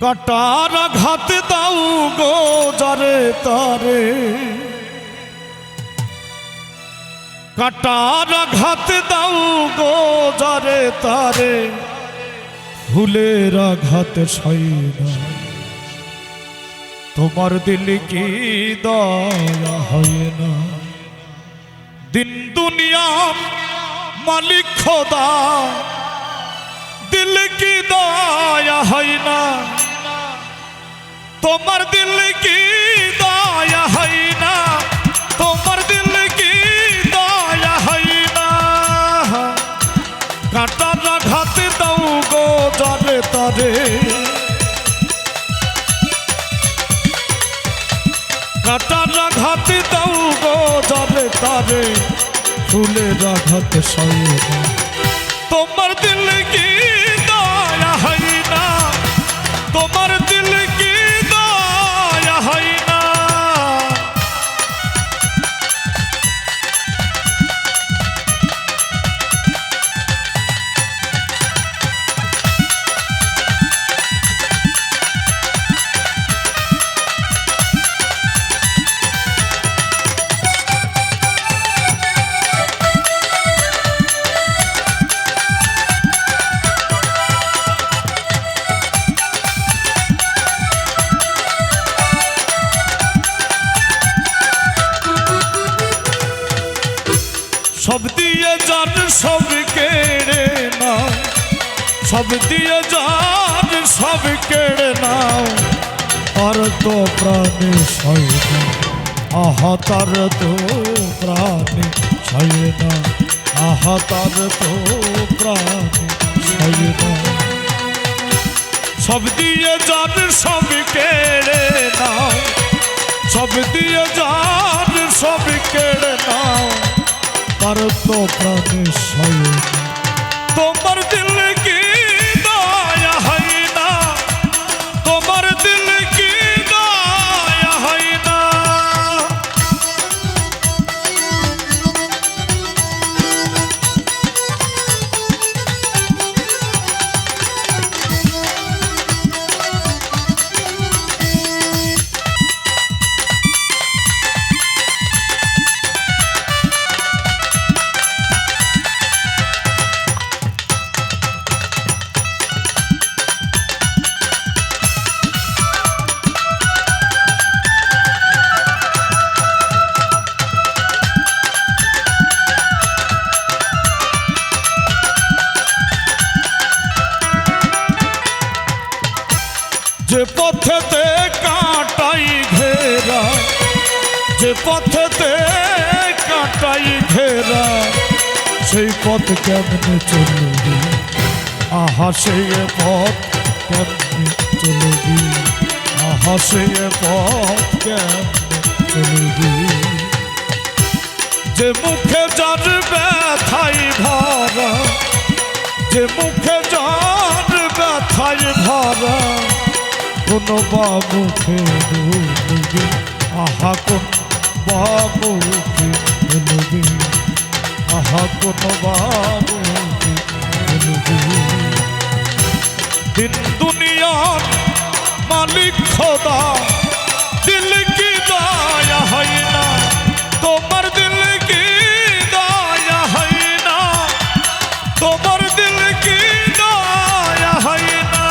কাটার আঘাত দাও গো জরে তারে, কাটার আঘাত দাও গো জরে তারে, ফুলের আঘাত সইনা তোমার দিল কি দয়া হয় না। দিন দুনিয়া মালিক খোদা, দিল কি দয়া হয় না, তোমার দিল কি দয়া হয় না, তোমার দিল কি দয়া হয় না। কাটার আঘাত দাও গো জরে তারে, কাটার আঘাত দাও গো জরে তারে, ফুলের আঘাত সয় না তোমার দিল কি দয়া হয় না, তোমার দিল কি দয়া হয় না। সব দিয়ে যান সব কেড়ে নাও, সব দিয়ে যান সব কেড়ে নাও, আর তো প্রাণে সয় না, আহা তার তো প্রাণে সয় না, আহা তার তো প্রাণে সয় না। সব দিয়ে যান সব কেড়ে নাও, সব দিয়ে যান সব কেড়ে নাও, তার তো প্রাণে সয় না, তোমার দিল কি দয়া হয় না, তোমার দিল কি দয়া হয় না। যে পথেতে কাটাই ঘেরা, যে পথেতে কাটাই ঘেরা, সেই পথ কেমনে চলবি, আহা সেই পথ কেমনে চলবি, আহা সেই পথ কেমনে চলবি। যে মুখে যার ব্যথাই ভরা, যে মুখে যার ব্যথাই ভরা, কোন বাবুকে বলবি, আহা কোন বাবুকে বলবি, আহা কোন বাবুকে বলবি। দিন দুনিয়ার মালিক খোদা, দিল কি দয়া হয় না, তোমার দিল কি দয়া হয় না, তোমার দিল কি দয়া হয় না।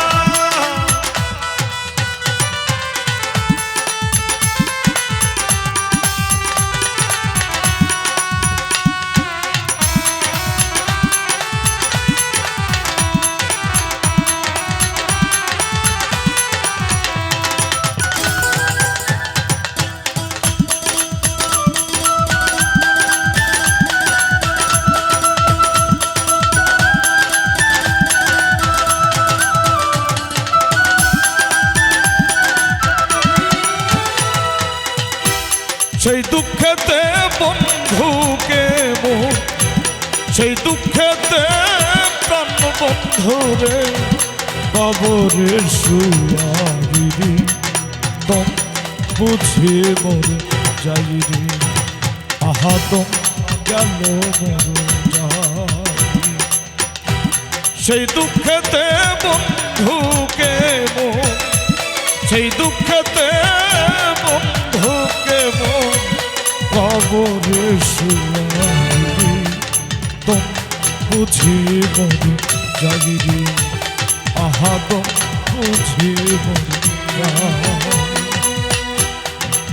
সেই দুঃখেতে বন্ধুকে মন, সেই দুঃখেতে প্রাণ বন্ধুরে, কবরে শুয়ারি দম বুঝে মরে যাই রে, আহা দম গেল মরে যাই। সেই দুঃখেতে বন্ধুকে মন, সেই দুঃখেতে বন্ধুকে মন কবরে শুয়াইলি তোম বুঝি মরি যাইরি আহাদম বুঝি মরি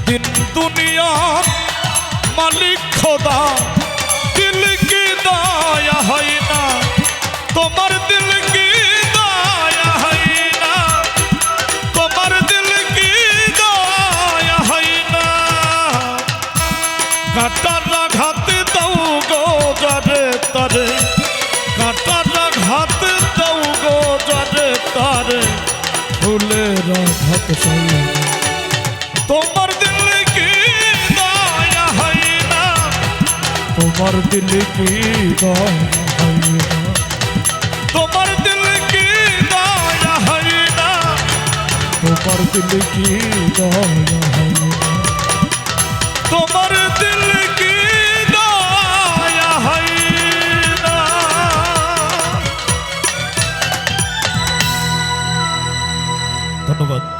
দিন দুনিয়ার মালিক খোদা দিল কি দয়া হয় না তোমার দিল কি দয়া হয় না তোমার দিল কি দয়া হয় না কাটার আঘাত দাও গো যারে তারে কাটার আঘাত দাও গো যারে তারে ফুলের আঘাত সইয়া তোমার দিল কি দয়া হয় না তোমার দিল কি দয়া হয় না তোমার দিল কি দয়া হয় না তোমার দিল কি দয়া হয় না তোমার দিল কি দয়া হয় না। ধন্যবাদ।